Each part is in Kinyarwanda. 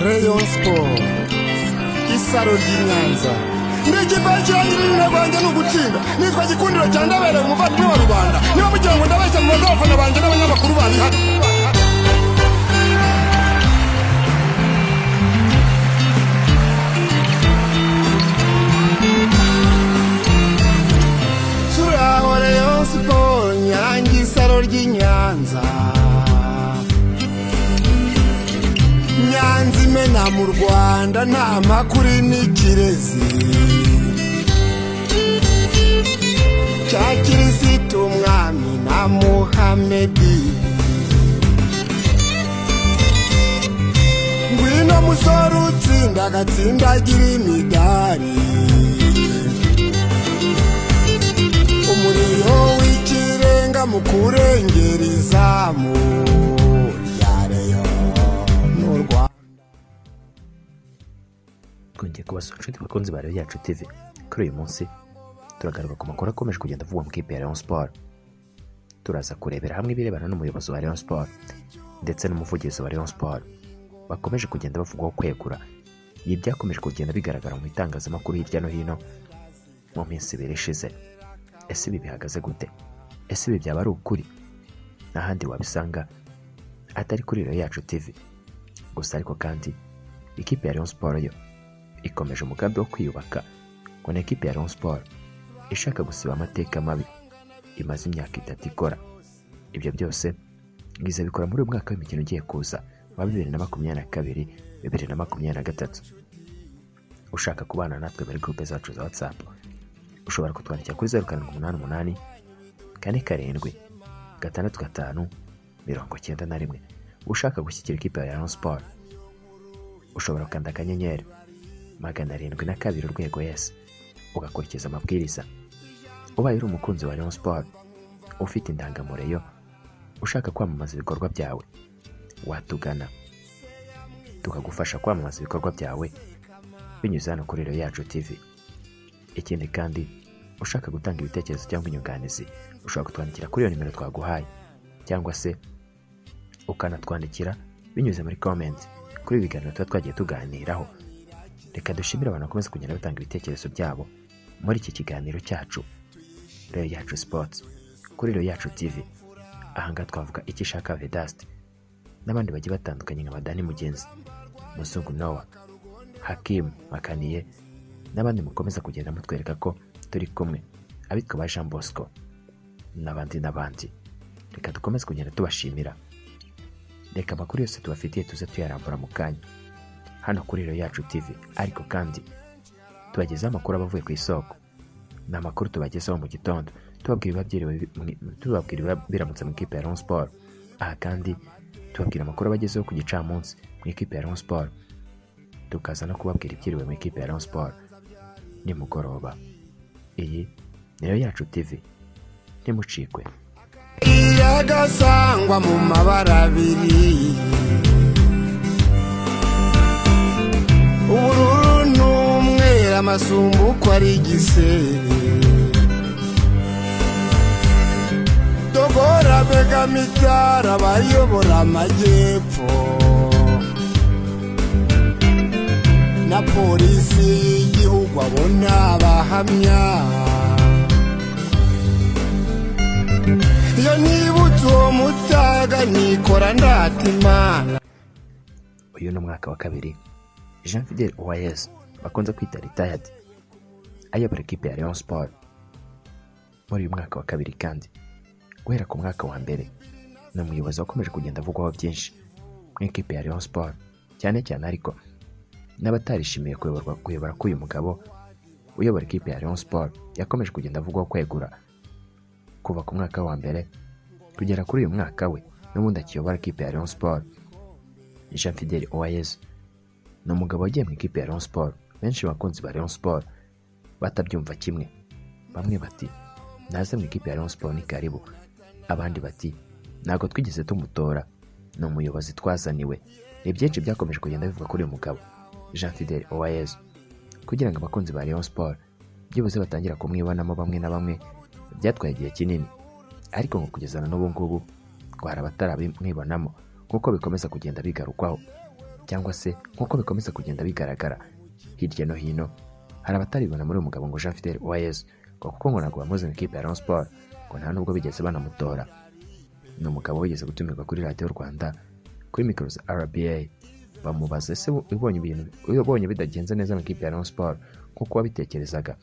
Rayon Sport isaro ry'Inyanza n'ikibacyangirira n'abanje n'ugutsinda nitwa gikundiro cya Ndabere umuvandimwe wa rubanda niba mugira ngo ndabeshya mu bazafana banje n'abanyamakuru bari hano Suraho Rayon Sport Nyange isaro ry'Inyanza Nyanza imena mu Rwanda nta makuru n'ikirezi cya Kirisitu umwami na Muhamedi ngwino musore utsinda agatsindagira imidari umuriro w'ikirenga mu kurengera izamu twongeye kubasura inshuti bakunzi ba Rayon Yacu TV. Kuri uyu munsi turagaruka ku makuru akomeje kugenda avugwa mu kipe ya Rayon Sport. Turaza kurebera hamwe ibirebana n'umuyobozi wa Rayon Sport ndetse n'umuvugizi wa Rayon Sport bakomeje kugenda bavugwaho kwegura ibyakomeje kugenda bigaragara mu itangazamakuru hirya no hino mu minsi ibiri ishize. Ese ibi bihagaze gute? Ese ibi byaba ari ukuri? N'ahandi wabisanga atari kuri Rayon Yacu TV gusa. Ariko kandi ikipe ya Rayon Sport yo ikomeje umugambi wo kwiyubaka ngo ni ikipe ya Rayon Sport ishaka gusiba amateka mabi imaze imyaka 3 ikora. Ibyo byose biza bikora muri uyu mwaka w'imikino ugiye kuza wa 2022 2023. Ushaka kubana natwe muri groupe zacu za WhatsApp ushobora kutwandikira kuri 0788 47 65 91. Ushaka gushyikira ikipe ya Rayon Sport ushobora kanda akanyenyeri 702 urwego yes ugakurikiza amabwiriza. Ubaye uri umukunzi wa Rayon Sport ufite indangamureyo ushaka kwamamaza ibikorwa byawe watugana tukagufasha kwamamaza ibikorwa byawe binyuze hano kuri Rayon Yacu TV. Ikindi kandi ushaka gutanga ibitekerezo cyangwa inyunganizi ushobora kutwandikira kuri iyo nimero twaguhaye cyangwa se ukanatwandikira binyuze muri comment kuri ibiganiro twagiye tuganiraho. Reka dushimire abantu bakomeza kugenda batanga ibitekerezo byabo muri iki kiganiro cyacu Rayon Yacu Sports kuri Rayon Yacu TV. Ahanga twavuga Ikishaka Vedaste n'abandi bagiye batandukanye nka Badani Mugenzi, Musungu Noah, Hakim Makaniye n'abandi mukomeza kugenda mutwereka ko turi kumwe, abitwa ba Jean Bosco n'abandi. Reka dukomeze kugenda tubashimira. Reka amakuru yose tubafitiye tuze tuyarambura mu kanya hano kuri Rayon Yacu TV. Ariko kandi tubagezaho amakuru abavuye ku isoko, ni amakuru tubagezaho mu gitondo tubabwira biramutse mu ikipe ya Rayon Sport. Aha kandi tubabwira amakuru abagezeho ku gicamunsi mu ikipe ya Rayon Sport, tukaza no kubabwira ibyiriwe mu ikipe ya Rayon Sport nimugoroba. Iyi ni Rayon Yacu TV, ntimucikwe. Yagasangwa mu mabara abiri ubururu n'umweru amasumbuko ari igisebe Dogora Begamitara bayobora amajyepfo na polisi y'igihugu abona abahamya. Iyo nibutse uwo mutaga nikora ndatimana. Uyu ni umwaka wa kabiri Jean Fidel Uwayezu bakunze kwita retired ayobora ikipe ya Rayon Sport. Muri uyu mwaka wa kabiri kandi guhera ku mwaka wa mbere ni umuyobozi wakomeje kugenda avugwaho byinshi mu ikipe ya Rayon Sport, cyane cyane ariko n'abatarishimiye kuyobora k'uyu mugabo uyobora ikipe ya Rayon Sport yakomeje kugenda avugwaho kwegura kuva ku mwaka wa mbere kugera kuri uyu mwaka we n'ubundi akiyobora ikipe ya Rayon Sport. Jean Fidel Uwayezu ni umugabo wagiye mu ikipe ya Rayon Sport benshi bakunzi ba Rayon Sport batabyumva kimwe. Bamwe bati naze mu ikipe ya Rayon Sport ni karibu, abandi bati ntago twigeze tumutora, ni umuyobozi twazaniwe. Ni byinshi byakomeje kugenda bivuga kuri uyu mugabo Jean Fidel Uwayezu kugira ngo abakunzi ba Rayon Sport byibuze batangira kumwibonamo bamwe na bamwe. Byatwaye igihe kinini ariko ngo kugezana n'ubu ngubu ngo hari abatarabimwibonamo nk'uko bikomeza kugenda bigarukwaho cyangwa se nk'uko bikomeza kugenda bigaragara hirya no hino, hari abataribona muri uyu mugabo ngo Jean Fidèle Uwayezu kuko ngo ntabwo bamuzi mu ikipe ya Rayon Sport, ngo nta nubwo bigeze banamutora. Ni umugabo wigeze gutumirwa kuri radiyo Rwanda kuri mikoro za RBA, bamubaza ese ubonye bidagenze neza mu ikipe ya Rayon Sport nk'uko wabitekerezaga,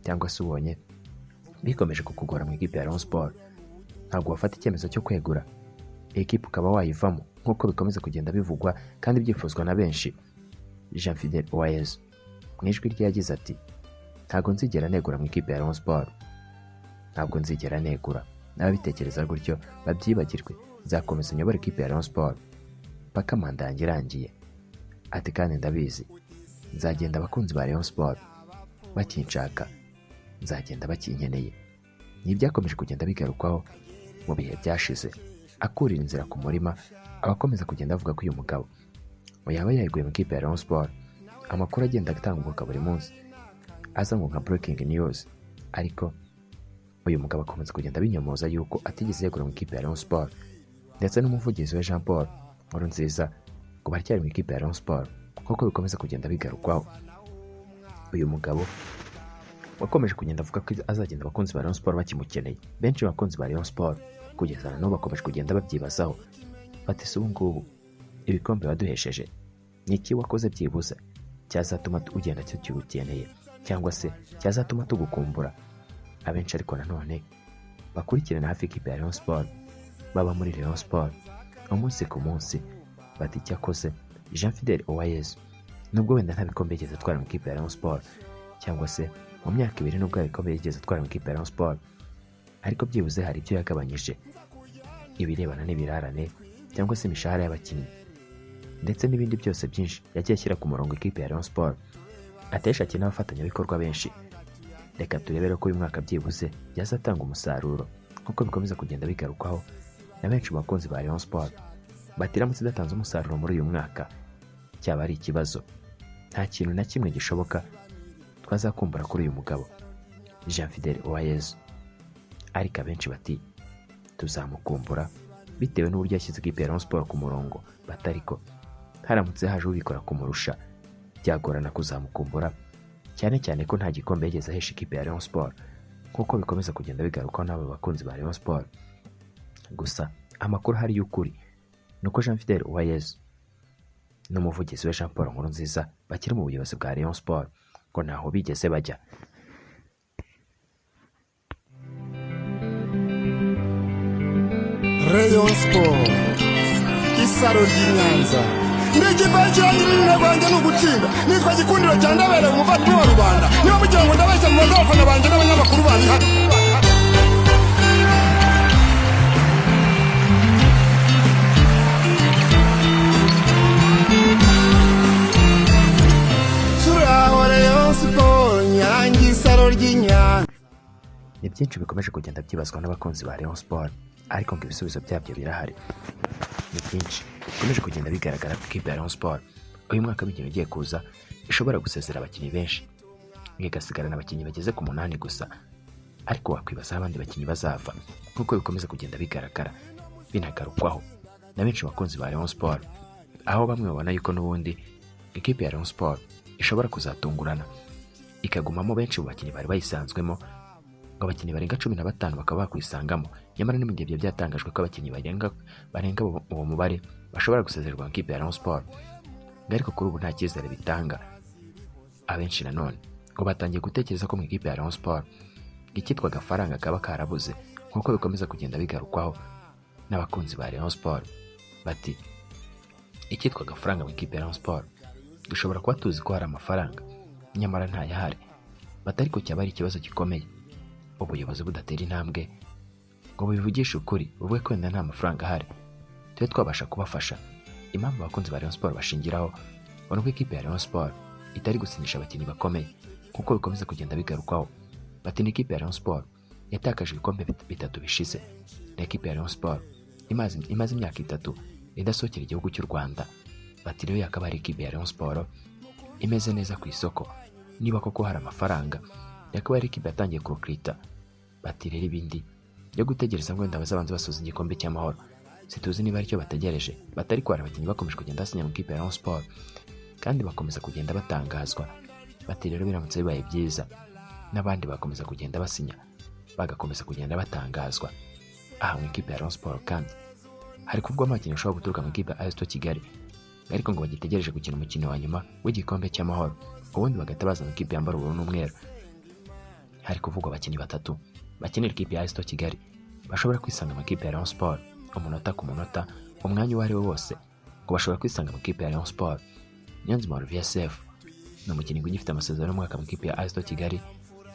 cyangwa se ubonye bikomeje kukugora mu ikipe ya Rayon Sport, ntabwo wafata icyemezo cyo kwegura ikipe ukaba wayivamo nk'uko bikomeza kugenda bivugwa kandi byifuzwa na benshi. Jean Fidèle Uwayezu mu ijwi rye yagize ati ntabwo nzigera negura mu ikipe ya Rayon Sport, ntabwo nzigera negura, n'ababitekereza gutyo babyibagirwe, nzakomeza nyobora ikipe ya Rayon Sport paka manda yanjye irangiye. Ati kandi ndabizi nzagenda abakunzi ba Rayon Sport bakinshaka, nzagenda bakinkeneye. Ni ibyakomeje kugenda bigarukwaho mu bihe byashize, akurira inzira ku murima, abakomeza kugenda bavuga ko uyu mugabo yaba yayiguye mu ikipe ya Rayon Sport. Amakuru agenda atambuka buri munsi aza ngo nka breaking news, ariko uyu mugabo akomeza kugenda binyomoza yuko atigeze yegura mu ikipe ya Rayon Sport, ndetse n'umuvugizi we Jean Paul Nkurunziza ngo baracyari mu ikipe ya Rayon Sport nk'uko bikomeza kugenda bigarukwaho. Uyu mugabo wakomeje kugenda avuga ko azagenda abakunzi ba Rayon Sport bakimukeneye. Benshi bakunzi ba Rayon Sport kugeza na n'ubu bakomeje kugenda babyibazaho bati se ubu ngubu ibikombe waduhesheje ni iki wakoze byibuze cyazatuma ugenda tukirukeneye, cyangwa se cyazatuma tugukumbura? Abenshi ariko nanone bakurikirana hafi ikipe ya Rayon Sport, baba muri Rayon Sport umunsi ku munsi, bati cyakoze Jean Fidèle Uwayezu nubwo wenda nta bikombe yigeze atwara mu ikipe ya Rayon Sport, cyangwa se mu myaka 2 nubwo ibikombe yigeze atwara mu ikipe ya Rayon Sport, ariko byibuze hari ibyo yagabanyije, ibirebana n'ibirarane cyangwa se imishahara y'abakinnyi ndetse n'ibindi byose byinshi yagiye ashyira ku murongo ikipe ya Rayon Sport, atesha akina abafatanyabikorwa benshi. Reka turebere ko uyu mwaka byibuze yazatanga umusaruro nk'uko bikomeza kugenda bigarukwaho na benshi mu bakunzi ba Rayon Sport. Batiramutse idatanze umusaruro muri uyu mwaka cyaba ari ikibazo, nta kintu na kimwe gishoboka twazakumbura kuri uyu mugabo Jean Fidèle Uwayezu. Ariko abenshi bati tuzamukumbura bitewe n'uburyo yashyize ikipe ya Rayon Sport ku murongo, batariko haramutse haje ubikora kumurusha byagorana kuzamukumbura, cyane cyane ko nta gikombe yigeze ahesha ikipe ya Rayon Sport nk'uko bikomeza kugenda bigarukaho n'aba bakunzi ba Rayon Sport. Gusa amakuru hari y'ukuri nuko Jean Fidèle Uwayezu n'umuvugizi we Jean Paul Nkurunziza bakiri mu buyobozi bwa Rayon Sport ngo ntaho bigeze bajya. Rayon Sport isaro ry'Inyanza n'ikipe cyangirira intego yanjye ni ugutsinda. Nitwa Gikundiro cya Ndabere umuvandimwe wa rubanda, niba mugira ngo ndabeshya mu bazafana banjye n'abanyamakuru bari hano. Suraho Rayon Sport nyange isaro ry'Inyanza. Ni byinshi bikomeje kugenda byibazwa n'abakunzi ba Rayon Sport, ariko ngo ibisubizo byabyo birahari. Ni byinshi bikomeje kugenda bigaragara ku ikipe ya Rayon Sport. Uyu mwaka w'imikino ugiye kuza ishobora gusezera abakinnyi benshi, igasigarana abakinnyi bageze ku 8 gusa, ariko wakwibaza abandi bakinnyi bazava nk'uko bikomeza kugenda bigaragara binagarukwaho na benshi bakunzi ba Rayon Sport, aho bamwe babona yuko n'ubundi ikipe ya Rayon Sport ishobora kuzatungurana ikagumamo benshi mu bakinnyi bari bayisanzwemo, ngo abakinnyi barenga 15 bakaba bakwisangamo. Nyamara ni mu gihe byatangajwe ko abakinnyi barenga uwo mubare bashobora gusezererwa mu ikipe ya Rayon Sport, ariko kuri ubu nta cyizere bitanga. Abenshi nanone ngo batangiye gutekereza ko mu ikipe ya Rayon Sport ikitwa agafaranga kaba karabuze nk'uko bikomeza kugenda bigarukwaho n'abakunzi ba Rayon Sport. Bati ikitwa agafaranga mu ikipe ya Rayon Sport dushobora kuba tuzi ko hari amafaranga, nyamara ntayahari. Batari ko cyaba ari ikibazo gikomeye, ubuyobozi budatera intambwe ngo bivugishe ukuri buvuge ko wenda nta mafaranga ahari twe twabasha kubafasha. Impamvu abakunzi ba Rayon Sport bashingiraho ubona ko ikipe ya Rayon Sport itari gusinyisha abakinnyi bakomeye kuko bikomeza kugenda bigarukwaho. Bati ikipe ya Rayon Sport yatakaje ibikombe 3 bishize, na ikipe ya Rayon Sport imaze imyaka 3 idasohokera igihugu cy'u Rwanda. Bati rero yakaba ari ikipe ya Rayon Sport imeze neza ku isoko, niba koko hari amafaranga yakaba ari ikipe yatangiye kurukrita. Bati rero ibindi yo gutegereza ngo wenda bazabanze basoza igikombe cy'amahoro situzi niba aricyo bategereje, batari kwara abakinnyi bakomeje kugenda basinya mu ikipe ya Rayon Sport kandi bakomeza kugenda batangazwa. Bati rero biramutse bibaye byiza n'abandi bakomeza kugenda basinya, bagakomeza kugenda batangazwa. Aha mu ikipe ya Rayon Sport kandi hari kuvugwa amakinnyi ashobora guturuka mu ikipe ya AS Kigali, ariko ngo bagitegereje gukina umukino wa nyuma w'igikombe cy'amahoro, ubundi bagahita baza mu ikipe yambara ubururu n'umweru. Hari kuvugwa abakinnyi 3 bakinira ikipe ya AS Kigali bashobora kwisanga mu ikipe ya Rayon Sport umunota ku munota, umwanya uwo ari wo wose, ngo bashobora kwisanga mu ikipe ya Rayon Sport. Niyonzima Olivier Sefu ni umukinnyi ugifite amasezerano y'umwaka mu ikipe ya AS Kigali,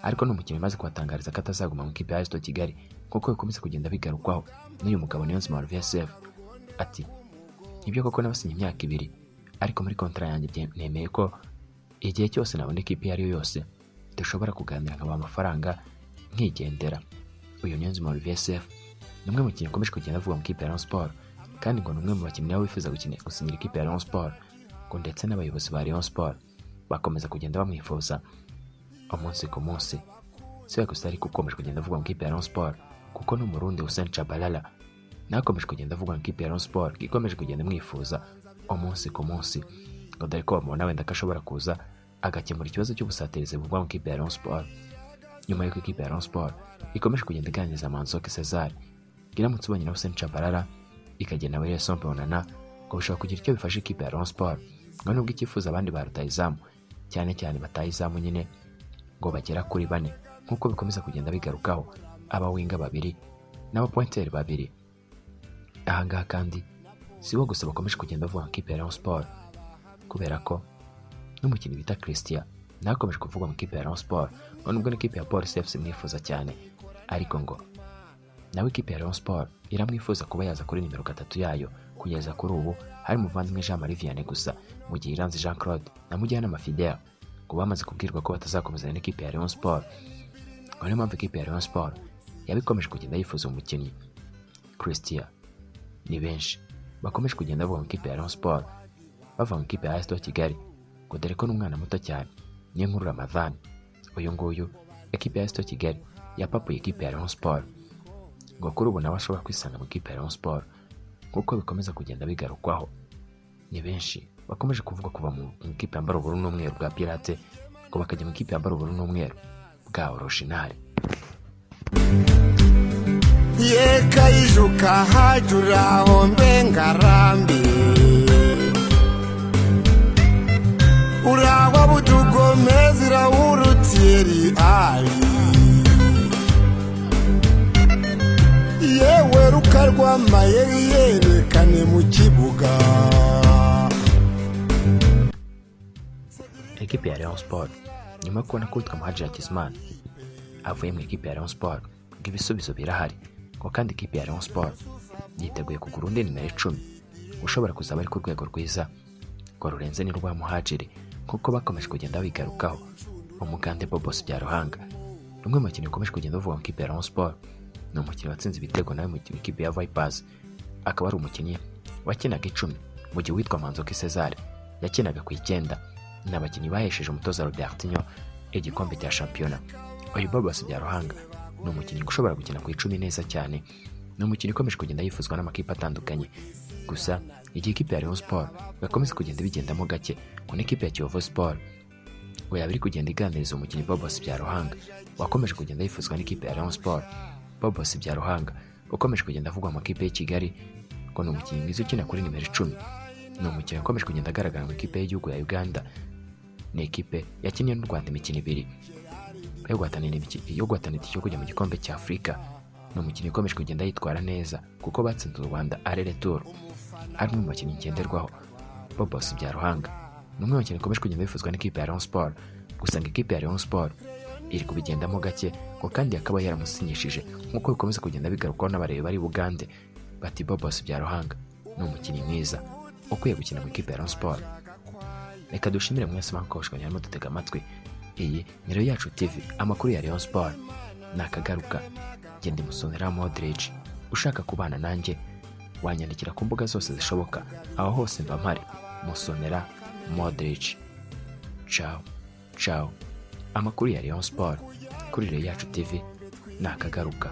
ariko ni umukinnyi umaze kubatangariza ko atazaguma mu ikipe ya AS Kigali kuko bikomeza kugenda bigarukwaho n'uyu mugabo Niyonzima Olivier Sefu. Ati ibyo koko nabasinye imyaka 2, ariko muri kontra yanjye nemeye ko igihe cyose nabona ikipe yari yose dushobora kuganira nkaba amafaranga nkigendera. Uyu Niyonzima Olivier Sefu ni umwe mu bakinnyi ukomeje kugenda avuga mu ikipe ya Rayon Sport, kandi ngo ni umwe mu bakinnyi nabo bifuza gusinyira ikipe ya Rayon Sport, ngo ndetse n'abayobozi ba Rayon Sport bakomeza kugenda bamwifuza umunsi ku munsi. Si we gusa ariko ukomeje kugenda avuga mu ikipe ya Rayon Sport, kuko n'umurundi Hussein Chabalala nakomeje kugenda avuga mu ikipe ya Rayon Sport, ikomeje kugenda mwifuza umunsi ku munsi, ngo dore ko bamubona wenda ko ashobora kuza agakemura ikibazo cy'ubusatirizi buvugwa mu ikipe ya Rayon Sport. Nyuma y'uko ikipe ya Rayon Sport ikomeje kugenda iganiriza Manzoki Cesar, iramutse ubanye na Hussein Chabalala ikagena William Sompe Onana, ngo bishobora kugira icyo bifasha ikipe ya Rayon Sport, ngo nubwo icyifuza abandi ba rutahizamu cyane cyane batahizamu nyine ngo bagera kuri 4 nkuko bikomeza kugenda bigarukaho, abawinga 2 n'abapointeri 2. Ahangaha kandi si bo gusa bakomeje kugenda bavuga mu ikipe ya Rayon Sport, kubera ko n'umukinnyi bita Christian nakomeje kuvuga mu ikipe ya Rayon Sport, ngo nubwo n'ikipe ya Police FC mwifuza cyane, ariko ngo nawe ikipe ya Rayon Sport iramwifuza kuba yaza kuri nimero 3 yayo. Kugeza kuri ubu hari muvandimwe Jean Marie Vianney gusa, mu gihe Iranzi Jean Claude na Mujyanama Fidel ngo bamaze kubwirwa ko batazakomeza n'ikipe ya Rayon Sport. Ngo niyo mpamvu ikipe ya Rayon Sport yabikomeje kugenda yifuza umukinnyi Christian. Ni benshi bakomeje kugenda bavuga mu ikipe ya Rayon Sport bava mu ikipe ya AS Kigali, ngo dore ko n'umwana muto cyane Niyonkuru Ramadhan, uyu nguyu ikipe ya AS Kigali yapapuye ikipe ya Rayon Sport, ngo kuri ubu nawe ashobora kwisanga mu ikipe ya Rayon Sport kuko bikomeza kugenda bigarukwaho. Ni benshi bakomeje kuvuga kuva mu ikipe yambara ubururu n'umweru bwa Pirate ngo bakajya mu ikipe yambara ubururu n'umweru bwa Original. Yeka ijuka hajura hombe ngarambi urawa budugomezira urutieri ali yewe rukarwa mayeri yerekane mu kibuga. Ekipe ya Rayon Sport nyuma yo kubona ko witwa Muhadjili Hakizimana avuye mu ikipe ya Rayon Sport, ngo ibisubizo birahari, ngo kandi ikipe ya Rayon Sport yiteguye kugura undi nimero 10 ushobora kuzaba ari ku rwego rwiza ngo rurenze ni rwa Muhadjili, kuko bakomeje kugenda bigarukaho. Umugande Bobos Byaruhanga rumwe mu bakinnyi ukomeje kugenda uvuga mu ikipe ya Rayon Sport, ni umukinnyi watsinze ibitego nawe mu ikipe ya Vipers, akaba ari umukinnyi wakinaga 10 mu gihe witwa Manzoki Cesar yakinaga ku 9. N'abakinnyi bahesheje umutoza Robertinho igikombe cya shampiyona. Uyu Bobos Byaruhanga ni umukinnyi ushobora gukina ku 10 neza cyane, ni umukinnyi ukomeje kugenda yifuzwa n'amakipe atandukanye. Gusa igihe ikipe ya Rayon Sport bakomeza kugenda bigendamo gake, ngo n'ikipe ya Kiyovu Sport ngo yabiri kugenda iganiriza umukinnyi Bobos Byaruhanga wakomeje kugenda yifuzwa n'ikipe ya Rayon Sport. Bobos Byaruhanga ukomeje kugenda avugwa mu ikipe ya Kigali, ngo ni umukinnyi mwiza ukina kuri nimero 10. Ni umukinnyi ukomeje kugenda agaragara mu ikipe y'igihugu ya Uganda, ni ikipe yakinnye n'u Rwanda imikino 2 yo guhatanira icyo kujya mu gikombe cya Afurika. Ni umukinnyi ukomeje kugenda yitwara neza kuko batsinze u Rwanda ale retour. Ari mu bakinnyi ngenderwaho Bobos Byaruhanga ni umwe mu bakinnyi ukomeje kugenda bifuzwa n'ikipe ya Rayon Sport. Gusa ngo ikipe ya Rayon Sport iri kubigendamo gake, ngo kandi yakaba yaramusinyishije nk'uko bikomeza kugenda bigarukaho n'abarebe bari Bugande. Bati Bobos Byaruhanga ni umukinnyi mwiza ukwiye gukina mu ikipe ya Rayon Sport. Reka dushimire mwese bakoshwe nyarimo dutega amatwi. Iyi ni Rayon Yacu TV, amakuru ya Rayon Sport nakagaruka. Genda Musonera Modric. Ushaka kubana nanjye wanyandikira ku mbuga zose zishoboka, aho hose mba mpari. Musonera Modric. Ciao ciao. Amakuru ya Rayon Sport kuri Rayon Yacu TV nakagaruka.